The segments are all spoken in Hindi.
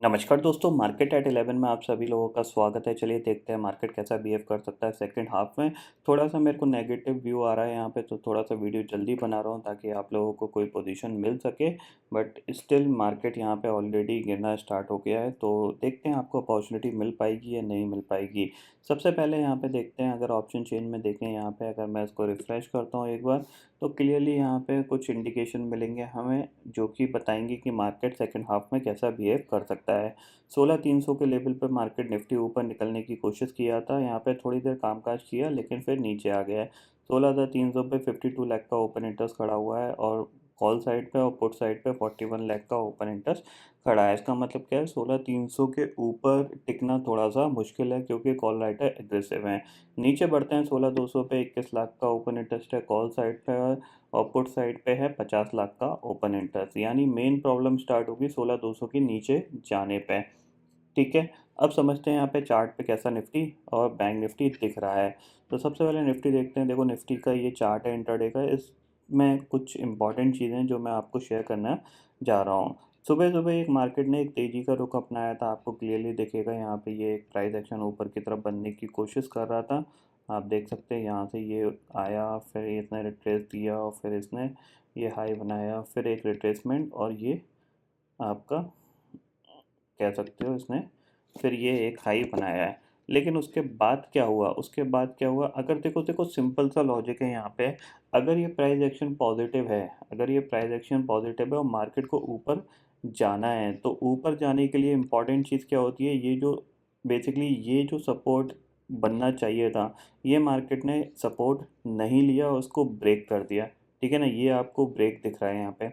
नमस्कार दोस्तों, मार्केट एट 11 में आप सभी लोगों का स्वागत है। चलिए देखते हैं मार्केट कैसा बिहेव कर सकता है सेकंड हाफ में। थोड़ा-सा मेरे को नेगेटिव व्यू आ रहा है यहाँ पे, तो थोड़ा-सा वीडियो जल्दी बना रहा हूँ ताकि आप लोगों को कोई पोजीशन मिल सके। बट स्टिल मार्केट यहाँ पे ऑलरेडी गिरना स्टार्ट हो गया है, तो देखते हैं आपको अपॉर्चुनिटी मिल पाएगी या नहीं मिल पाएगी। सबसे पहले यहाँ पे देखते हैं, अगर ऑप्शन चेन में देखें यहाँ पे, अगर मैं इसको रिफ्रेश करता हूँ एक बार, तो क्लियरली यहाँ पे कुछ इंडिकेशन मिलेंगे हमें, जो कि बताएंगे कि मार्केट सेकंड हाफ में कैसा बिहेव कर सकता है। 16,300 के लेवल पर मार्केट निफ्टी ऊपर निकलने की कोशिश किया था, यहाँ पे थोड़ी देर कामकाज किया लेकिन फिर नीचे आ गया है। 16,300 पे 52 लाख का ओपन इंटरेस्ट खड़ा हुआ है, और कॉल साइड पे और पुट साइड पे 41 लाख का ओपन इंटरेस्ट खड़ा है। इसका मतलब क्या है, 16,300 के ऊपर टिकना थोड़ा सा मुश्किल है क्योंकि कॉल राइटर एग्रेसिव हैं। नीचे बढ़ते हैं, 16,200 पे 21 लाख का ओपन इंटरेस्ट है कॉल साइड पे, और पुट साइड पे है 50 लाख का ओपन इंटरेस्ट। यानी मेन प्रॉब्लम स्टार्ट होगी 16,200 के नीचे जाने पे। ठीक है, अब समझते हैं यहाँ पे चार्ट पे कैसा निफ्टी और बैंक निफ्टी दिख रहा है। तो सबसे पहले निफ्टी देखते हैं। देखो, निफ्टी का ये चार्ट है इंट्राडे का, इसमें कुछ इंपॉर्टेंट चीज़ें हैं जो मैं आपको शेयर करना जा रहा हूँ। सुबह सुबह एक मार्केट ने एक तेज़ी का रुख अपनाया था, आपको क्लियरली दिखेगा यहाँ पे। ये एक प्राइस एक्शन ऊपर की तरफ बनने की कोशिश कर रहा था, आप देख सकते हैं। यहाँ से ये आया, फिर इसने रिट्रेस दिया, और फिर इसने ये हाई बनाया, फिर एक रिट्रेसमेंट, और ये आपका कह सकते हो इसने फिर ये एक हाई बनाया है। लेकिन उसके बाद क्या हुआ, अगर देखो देखो सिंपल सा लॉजिक है यहाँ पे। अगर ये प्राइस एक्शन पॉजिटिव है, और मार्केट को ऊपर जाना है, तो ऊपर जाने के लिए इम्पॉर्टेंट चीज़ क्या होती है, ये जो सपोर्ट बनना चाहिए था, ये मार्केट ने सपोर्ट नहीं लिया और उसको ब्रेक कर दिया। ठीक है ना, ये आपको ब्रेक दिख रहा है यहाँ पे।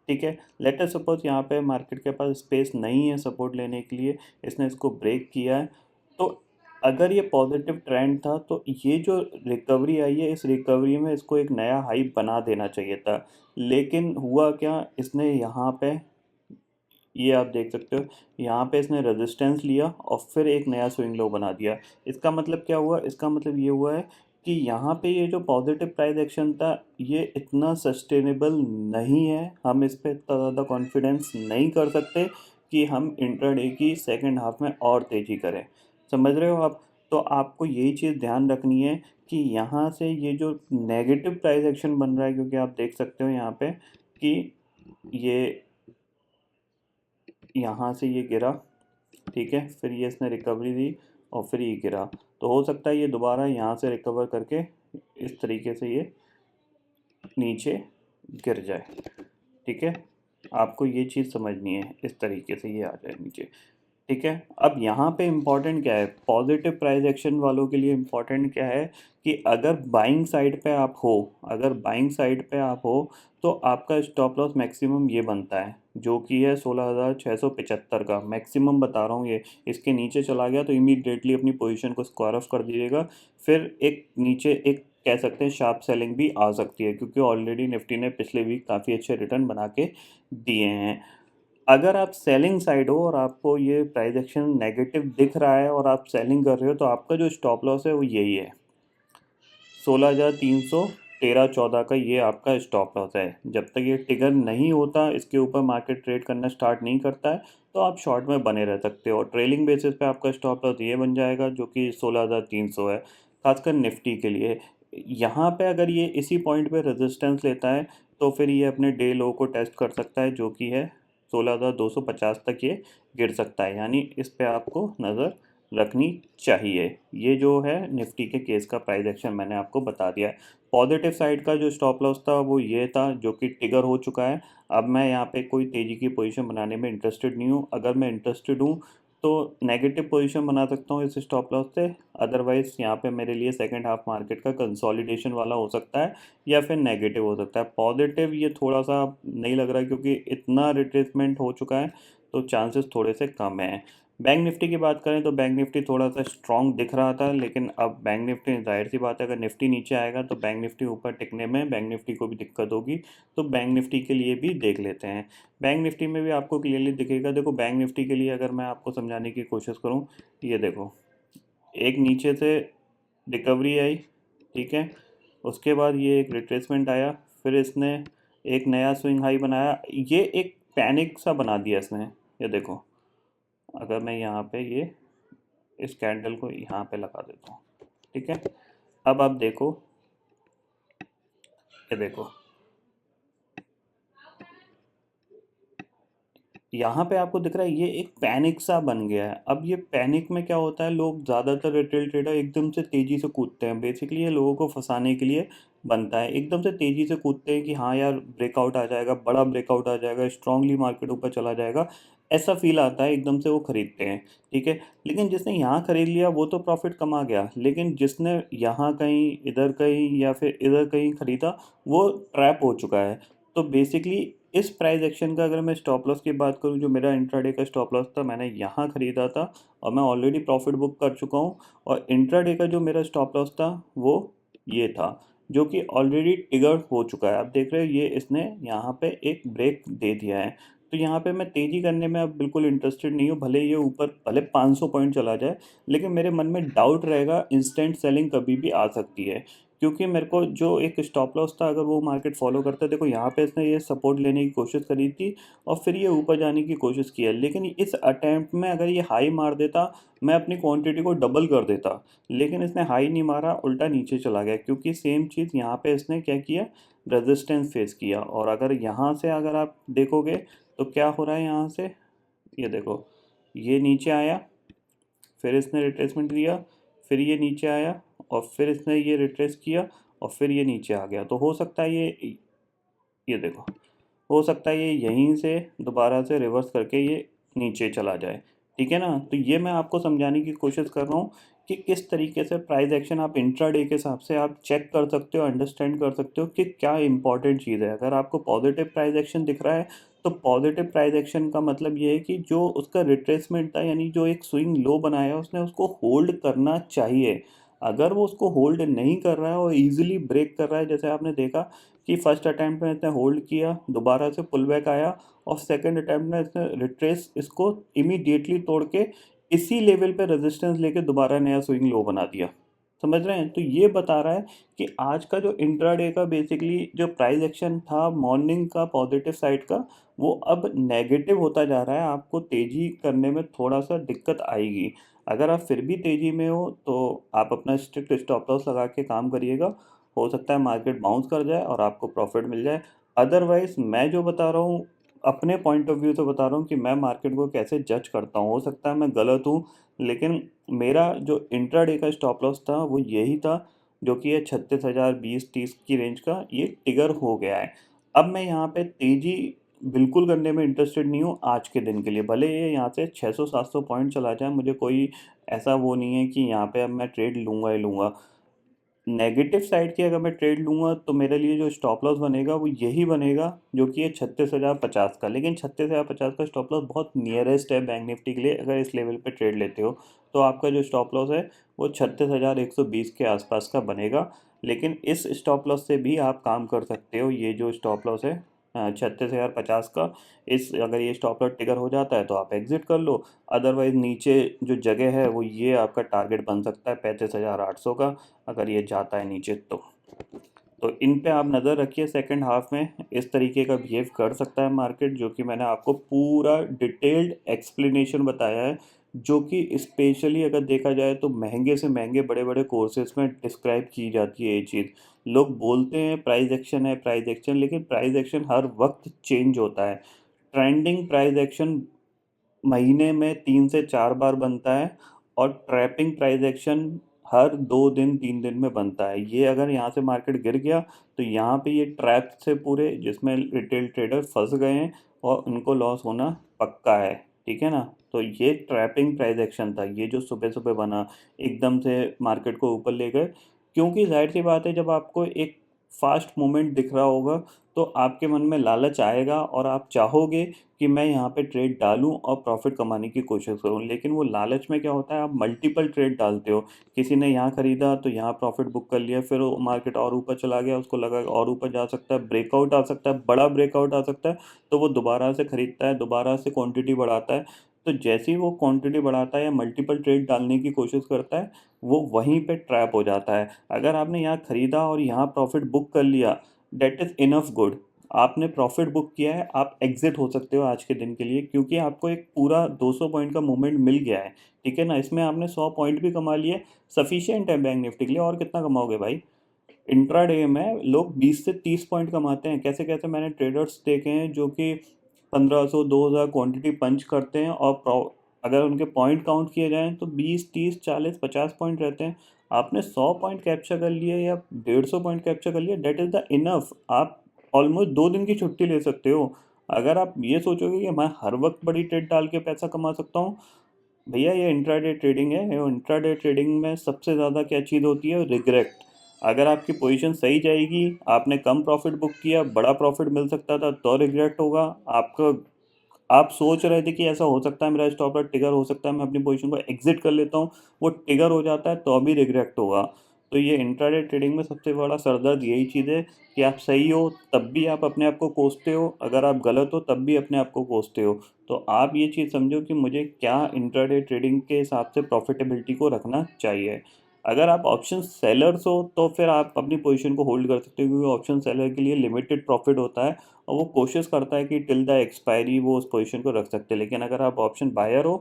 ठीक है, लेट अस सपोज यहाँ पे मार्केट के पास स्पेस नहीं है सपोर्ट लेने के लिए, इसने इसको ब्रेक किया है। तो अगर ये पॉजिटिव ट्रेंड था, तो ये जो रिकवरी आई है, इस रिकवरी में इसको एक नया हाई बना देना चाहिए था। लेकिन हुआ क्या, इसने यहाँ पे, ये आप देख सकते हो, यहाँ पे इसने रेजिस्टेंस लिया और फिर एक नया स्विंग लो बना दिया। इसका मतलब क्या हुआ, इसका मतलब ये हुआ है कि यहाँ पे ये जो पॉजिटिव प्राइस एक्शन था, ये इतना सस्टेनेबल नहीं है। हम इस पे इतना ज़्यादा कॉन्फिडेंस नहीं कर सकते कि हम इंट्राडे की सेकंड हाफ में और तेज़ी करें। समझ रहे हो आप? तो आपको यही चीज़ ध्यान रखनी है कि यहाँ से ये जो नेगेटिव प्राइस एक्शन बन रहा है, क्योंकि आप देख सकते हो यहाँ पे कि ये यहाँ से ये गिरा, ठीक है, फिर ये इसने रिकवरी दी और फिर ये गिरा। तो हो सकता है ये दोबारा यहाँ से रिकवर करके इस तरीके से ये नीचे गिर जाए। ठीक है, आपको ये चीज़ समझनी है, इस तरीके से ये आ जाए नीचे। ठीक है, अब यहाँ पे इम्पॉर्टेंट क्या है, पॉजिटिव प्राइस एक्शन वालों के लिए इम्पॉर्टेंट क्या है कि अगर बाइंग साइड पे आप हो, तो आपका स्टॉप लॉस मैक्सिमम ये बनता है, जो कि है 16,675 का मैक्सिमम बता रहा हूँ। ये इसके नीचे चला गया तो इमीडिएटली अपनी पोजीशन को स्क्वायर ऑफ कर दीजिएगा। फिर एक नीचे एक कह सकते हैं शार्प सेलिंग भी आ सकती है, क्योंकि ऑलरेडी निफ्टी ने पिछले वीक काफ़ी अच्छे रिटर्न बना के दिए हैं। अगर आप सेलिंग साइड हो और आपको ये प्राइस एक्शन नेगेटिव दिख रहा है और आप सेलिंग कर रहे हो, तो आपका जो स्टॉप लॉस है वो यही है, 16,313-14 का ये आपका स्टॉप लॉस है। जब तक ये ट्रिगर नहीं होता, इसके ऊपर मार्केट ट्रेड करना स्टार्ट नहीं करता है, तो आप शॉर्ट में बने रह सकते हो। और ट्रेलिंग बेसिस पे आपका स्टॉप लॉस ये बन जाएगा, जो कि 16,300 है, खासकर निफ्टी के लिए। यहाँ पे अगर ये इसी पॉइंट पे रेजिस्टेंस लेता है, तो फिर ये अपने डे लो को टेस्ट कर सकता है, जो कि है 16,250 तक ये गिर सकता है। यानी इस पे आपको नज़र रखनी चाहिए। ये जो है निफ्टी के केस का प्राइस एक्शन मैंने आपको बता दिया है। पॉजिटिव साइड का जो स्टॉप लॉस था वो ये था, जो कि ट्रिगर हो चुका है। अब मैं यहाँ पे कोई तेज़ी की पोजीशन बनाने में इंटरेस्टेड नहीं हूँ। अगर मैं इंटरेस्टेड हूँ तो नेगेटिव पोजीशन बना सकता हूँ इस स्टॉप लॉस से। अदरवाइज़ यहाँ पे मेरे लिए सेकंड हाफ मार्केट का कंसोलिडेशन वाला हो सकता है, या फिर नेगेटिव हो सकता है। पॉजिटिव ये थोड़ा सा नहीं लग रहा है, क्योंकि इतना रिट्रेसमेंट हो चुका है, तो चांसेस थोड़े से कम हैं। बैंक निफ्टी की बात करें तो बैंक निफ्टी थोड़ा सा स्ट्रॉन्ग दिख रहा था, लेकिन अब बैंक निफ्टी, जाहिर सी बात है, अगर निफ्टी नीचे आएगा तो बैंक निफ्टी ऊपर टिकने में बैंक निफ्टी को भी दिक्कत होगी। तो बैंक निफ्टी के लिए भी देख लेते हैं। बैंक निफ्टी में भी आपको क्लियरली दिखेगा। देखो, बैंक निफ्टी के लिए अगर मैं आपको समझाने की कोशिश करूँ, ये देखो, एक नीचे से रिकवरी आई, ठीक है, उसके बाद ये एक रिट्रेसमेंट आया, फिर इसने एक नया स्विंग हाई बनाया। ये एक पैनिक सा बना दिया इसने, ये देखो, अगर मैं यहाँ पे ये इस कैंडल को यहाँ पे लगा देता हूँ, ठीक है। अब आप देखो, ये देखो, यहाँ पे आपको दिख रहा है ये एक पैनिक सा बन गया है। अब ये पैनिक में क्या होता है, लोग ज़्यादातर रिटेल ट्रेडर एकदम से तेज़ी से कूदते हैं। बेसिकली ये लोगों को फंसाने के लिए बनता है, एकदम से तेज़ी से कूदते हैं कि हाँ यार ब्रेकआउट आ जाएगा, बड़ा ब्रेकआउट आ जाएगा, स्ट्रांगली मार्केट ऊपर चला जाएगा, ऐसा फील आता है, एकदम से वो खरीदते हैं, ठीक है। लेकिन जिसने यहाँ खरीद लिया वो तो प्रॉफिट कमा गया, लेकिन जिसने यहाँ कहीं, इधर कहीं या फिर इधर कहीं खरीदा, वो ट्रैप हो चुका है। तो बेसिकली इस प्राइस एक्शन का अगर मैं स्टॉप लॉस की बात करूं, जो मेरा इंट्राडे का स्टॉप लॉस था, मैंने यहाँ ख़रीदा था और मैं ऑलरेडी प्रॉफिट बुक कर चुका हूँ। और इंट्राडे का जो मेरा स्टॉप लॉस था वो ये था, जो कि ऑलरेडी ट्रिगर हो चुका है। आप देख रहे हो ये इसने यहाँ पे एक ब्रेक दे दिया है। तो यहाँ पे मैं तेज़ी करने में अब बिल्कुल इंटरेस्टेड नहीं हूँ, भले ये ऊपर भले 500 पॉइंट चला जाए, लेकिन मेरे मन में डाउट रहेगा, इंस्टेंट सेलिंग कभी भी आ सकती है। क्योंकि मेरे को जो एक स्टॉप लॉस था, अगर वो मार्केट फॉलो करता है, देखो यहाँ पे इसने ये सपोर्ट लेने की कोशिश करी थी और फिर ये ऊपर जाने की कोशिश की है, लेकिन इस अटैम्प्ट में अगर ये हाई मार देता, मैं अपनी क्वांटिटी को डबल कर देता। लेकिन इसने हाई नहीं मारा, उल्टा नीचे चला गया, क्योंकि सेम चीज़ यहाँ पे इसने क्या किया, रेजिस्टेंस फेस किया। और अगर यहाँ से अगर आप देखोगे तो क्या हो रहा है, यहाँ से ये देखो, ये नीचे आया, फिर इसने रिट्रेसमेंट लिया, फिर ये नीचे आया और फिर इसने ये रिट्रेस किया और फिर ये नीचे आ गया। तो हो सकता है ये देखो, हो सकता है ये यहीं से दोबारा से रिवर्स करके ये नीचे चला जाए, ठीक है ना। तो ये मैं आपको समझाने की कोशिश कर रहा हूँ कि किस तरीके से प्राइस एक्शन आप इंट्राडे के हिसाब से आप चेक कर सकते हो, अंडरस्टैंड कर सकते हो कि क्या इंपॉर्टेंट चीज़ है। अगर आपको पॉजिटिव प्राइस एक्शन दिख रहा है, तो पॉजिटिव प्राइस एक्शन का मतलब ये है कि जो उसका रिट्रेसमेंट था, यानी जो एक स्विंग लो बनाया उसने, उसको होल्ड करना चाहिए। अगर वो उसको होल्ड नहीं कर रहा है और इजीली ब्रेक कर रहा है, जैसे आपने देखा कि फर्स्ट अटैम्प्ट में इसने होल्ड किया, दोबारा से पुल बैक आया और सेकंड अटैम्प्ट में इसने रिट्रेस इसको इमीडिएटली तोड़ के इसी लेवल पे रेजिस्टेंस लेके दोबारा नया स्विंग लो बना दिया। समझ रहे हैं? तो ये बता रहा है कि आज का जो इंट्राडे का बेसिकली जो प्राइस एक्शन था मॉर्निंग का पॉजिटिव साइड का, वो अब नेगेटिव होता जा रहा है। आपको तेज़ी करने में थोड़ा सा दिक्कत आएगी। अगर आप फिर भी तेज़ी में हो तो आप अपना स्ट्रिक्ट स्टॉप लॉस लगा के काम करिएगा। हो सकता है मार्केट बाउंस कर जाए और आपको प्रॉफिट मिल जाए। अदरवाइज़ मैं जो बता रहा हूँ, अपने पॉइंट ऑफ व्यू से बता रहा हूँ कि मैं मार्केट को कैसे जज करता हूँ। हो सकता है मैं गलत हूँ, लेकिन मेरा जो इंट्राडे का स्टॉप लॉस था वो यही था, जो कि ये 36,000 20-30 की रेंज का ये ट्रिगर हो गया है। अब मैं यहाँ पे तेज़ी बिल्कुल करने में इंटरेस्टेड नहीं हूँ आज के दिन के लिए। भले ये यहाँ से 600-700 पॉइंट चला जाए, मुझे कोई ऐसा वो नहीं है कि यहाँ पे अब मैं ट्रेड लूँगा ही लूँगा। नेगेटिव साइड की अगर मैं ट्रेड लूँगा तो मेरे लिए जो स्टॉप लॉस बनेगा वो यही बनेगा, जो कि है 36,050 का। लेकिन 36,050 का स्टॉप लॉस बहुत नियरेस्ट है बैंक निफ्टी के लिए। अगर इस लेवल पे ट्रेड लेते हो तो आपका जो स्टॉप लॉस है वो 36,120 के आसपास का बनेगा। लेकिन इस स्टॉप लॉस से भी आप काम कर सकते हो। ये जो स्टॉप लॉस है 36,050 का, इस अगर ये स्टॉप लॉस ट्रिगर हो जाता है तो आप एग्जिट कर लो। अदरवाइज नीचे जो जगह है वो ये आपका टारगेट बन सकता है 35,800 का, अगर ये जाता है नीचे तो इन पे आप नज़र रखिए। सेकंड हाफ में इस तरीके का बिहेव कर सकता है मार्केट, जो कि मैंने आपको पूरा डिटेल्ड एक्सप्लेनेशन बताया है, जो कि स्पेशली अगर देखा जाए तो महंगे से महंगे बड़े बड़े कोर्सेज में डिस्क्राइब की जाती है ये चीज़। लोग बोलते हैं प्राइस एक्शन है, प्राइस एक्शन, लेकिन प्राइस एक्शन हर वक्त चेंज होता है। ट्रेंडिंग प्राइस एक्शन महीने में 3 से 4 बार बनता है और ट्रैपिंग प्राइस एक्शन हर 2 दिन 3 दिन में बनता है। ये अगर यहाँ से मार्केट गिर गया तो यहाँ पे ये ट्रैप से पूरे, जिसमें रिटेल ट्रेडर फंस गए हैं और उनको लॉस होना पक्का है, ठीक है ना। तो ये ट्रैपिंग प्राइस एक्शन था, ये जो सुबह सुबह बना, एकदम से मार्केट को ऊपर ले गए। क्योंकि जाहिर सी बात है, जब आपको एक फास्ट मूवमेंट दिख रहा होगा तो आपके मन में लालच आएगा और आप चाहोगे कि मैं यहाँ पे ट्रेड डालूँ और प्रॉफिट कमाने की कोशिश करूँ। लेकिन वो लालच में क्या होता है, आप मल्टीपल ट्रेड डालते हो। किसी ने यहाँ खरीदा तो यहाँ प्रॉफिट बुक कर लिया, फिर वो मार्केट और ऊपर चला गया, उसको लगा और ऊपर जा सकता है, ब्रेकआउट आ सकता है, बड़ा ब्रेकआउट आ सकता है, तो वो दोबारा से खरीदता है, दोबारा से क्वांटिटी बढ़ाता है। तो जैसे ही वो क्वांटिटी बढ़ाता है या मल्टीपल ट्रेड डालने की कोशिश करता है, वो वहीं पे ट्रैप हो जाता है। अगर आपने यहाँ खरीदा और यहाँ प्रॉफिट बुक कर लिया, दैट इज़ इनफ गुड। आपने प्रॉफिट बुक किया है, आप एग्जिट हो सकते हो आज के दिन के लिए, क्योंकि आपको एक पूरा 200 पॉइंट का मूवमेंट मिल गया है, ठीक है ना। इसमें आपने 100 पॉइंट भी कमा लिए, सफिशियंट है बैंक निफ्टी के लिए। और कितना कमाओगे भाई? इंट्राडे में लोग 20 से 30 पॉइंट कमाते हैं। कैसे कैसे मैंने ट्रेडर्स देखे हैं जो कि 1500 2000 क्वांटिटी पंच करते हैं, और अगर उनके पॉइंट काउंट किए जाएं तो 20 30 40 50 पॉइंट रहते हैं। आपने 100 पॉइंट कैप्चर कर लिए या 150 पॉइंट कैप्चर कर लिया, डेट इज़ द इनफ। आप ऑलमोस्ट 2 दिन की छुट्टी ले सकते हो। अगर आप ये सोचोगे कि मैं हर वक्त बड़ी ट्रेड डाल के पैसा कमा सकता हूँ, भैया ये इंट्राडे ट्रेडिंग है। ये इंट्राडे ट्रेडिंग में सबसे ज़्यादा क्या चीज़ होती है? रिग्रेट। अगर आपकी पोजीशन सही जाएगी, आपने कम प्रॉफिट बुक किया, बड़ा प्रॉफिट मिल सकता था, तो रिग्रेट होगा आपका। आप सोच रहे थे कि ऐसा हो सकता है, मेरा स्टॉप लॉस ट्रिगर हो सकता है, मैं अपनी पोजीशन को एग्जिट कर लेता हूँ, वो ट्रिगर हो जाता है तो अभी रिग्रेट होगा। तो ये इंट्राडे ट्रेडिंग में सबसे बड़ा सरदर्द यही चीज़ है कि आप सही हो तब भी आप अपने आप को कोसते हो, अगर आप गलत हो तब भी अपने आप को कोसते हो। तो आप ये चीज़ समझो कि मुझे क्या इंट्राडे ट्रेडिंग के हिसाब से प्रॉफिटेबिलिटी को रखना चाहिए। अगर आप ऑप्शन सेलर्स हो तो फिर आप अपनी पोजीशन को होल्ड कर सकते हो, क्योंकि ऑप्शन सेलर के लिए लिमिटेड प्रॉफिट होता है और वो कोशिश करता है कि टिल द एक्सपायरी वो उस पोजीशन को रख सकते हैं। लेकिन अगर आप ऑप्शन बायर हो,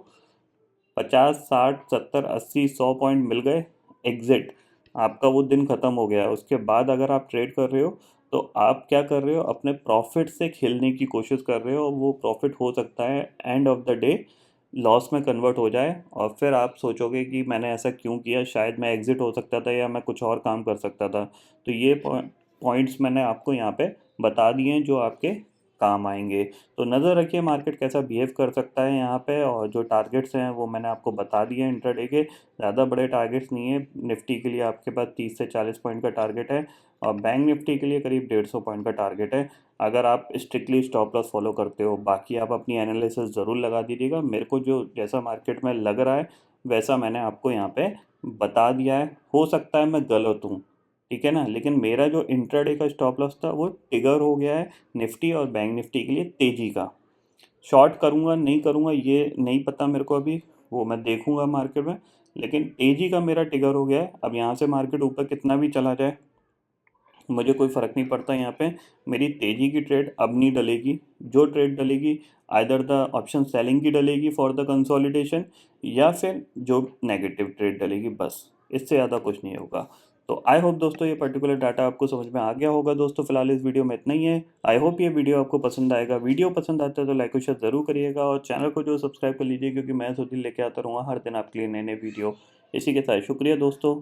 50 60 70 80 100 पॉइंट मिल गए, एग्जिट, आपका वो दिन ख़त्म हो गया। उसके बाद अगर आप ट्रेड कर रहे हो तो आप क्या कर रहे हो? अपने प्रॉफिट से खेलने की कोशिश कर रहे हो, और वो प्रॉफिट हो सकता है end of the day loss में कन्वर्ट हो जाए, और फिर आप सोचोगे कि मैंने ऐसा क्यों किया, शायद मैं एग्जिट हो सकता था या मैं कुछ और काम कर सकता था। तो ये पॉइंट्स मैंने आपको यहाँ पे बता दिए हैं जो आपके काम आएंगे। तो नज़र रखिए मार्केट कैसा बिहेव कर सकता है यहाँ पे, और जो टारगेट्स हैं वो मैंने आपको बता दिए हैं इंट्राडे के। ज़्यादा बड़े टारगेट्स नहीं है। निफ्टी के लिए आपके पास 30 से 40 पॉइंट का टारगेट है, और बैंक निफ्टी के लिए करीब 150 पॉइंट का टारगेट है, अगर आप स्ट्रिक्टली स्टॉप लॉस फॉलो करते हो। बाकी आप अपनी एनालिसिस ज़रूर लगा दीजिएगा। मेरे को जो जैसा मार्केट में लग रहा है वैसा मैंने आपको यहाँ पे बता दिया है। हो सकता है मैं गलत हूँ, ठीक है ना, लेकिन मेरा जो इंट्राडे का स्टॉप लॉस था वो ट्रिगर हो गया है निफ्टी और बैंक निफ्टी के लिए तेज़ी का। शॉर्ट करूँगा नहीं करूँगा ये नहीं पता मेरे को अभी, वो मैं देखूँगा मार्केट में। लेकिन तेज़ी का मेरा ट्रिगर हो गया है। अब यहाँ से मार्केट ऊपर कितना भी चला जाए मुझे कोई फ़र्क नहीं पड़ता। यहाँ पे मेरी तेज़ी की ट्रेड अब नहीं डलेगी। जो ट्रेड डलेगी आइदर द ऑप्शन सेलिंग की डलेगी फॉर द कंसोलिडेशन, या फिर जो नेगेटिव ट्रेड डलेगी, बस इससे ज़्यादा कुछ नहीं होगा। तो आई होप दोस्तों ये पर्टिकुलर डाटा आपको समझ में आ गया होगा। दोस्तों फिलहाल इस वीडियो में इतना ही है। आई होप ये वीडियो आपको पसंद आएगा। वीडियो पसंद आता है तो लाइक और शेयर ज़रूर करिएगा, और चैनल को जो सब्सक्राइब कर लीजिए, क्योंकि मैं सोची लेके आता रहूँगा हर दिन आपके लिए नए नए वीडियो। इसी के साथ शुक्रिया दोस्तों।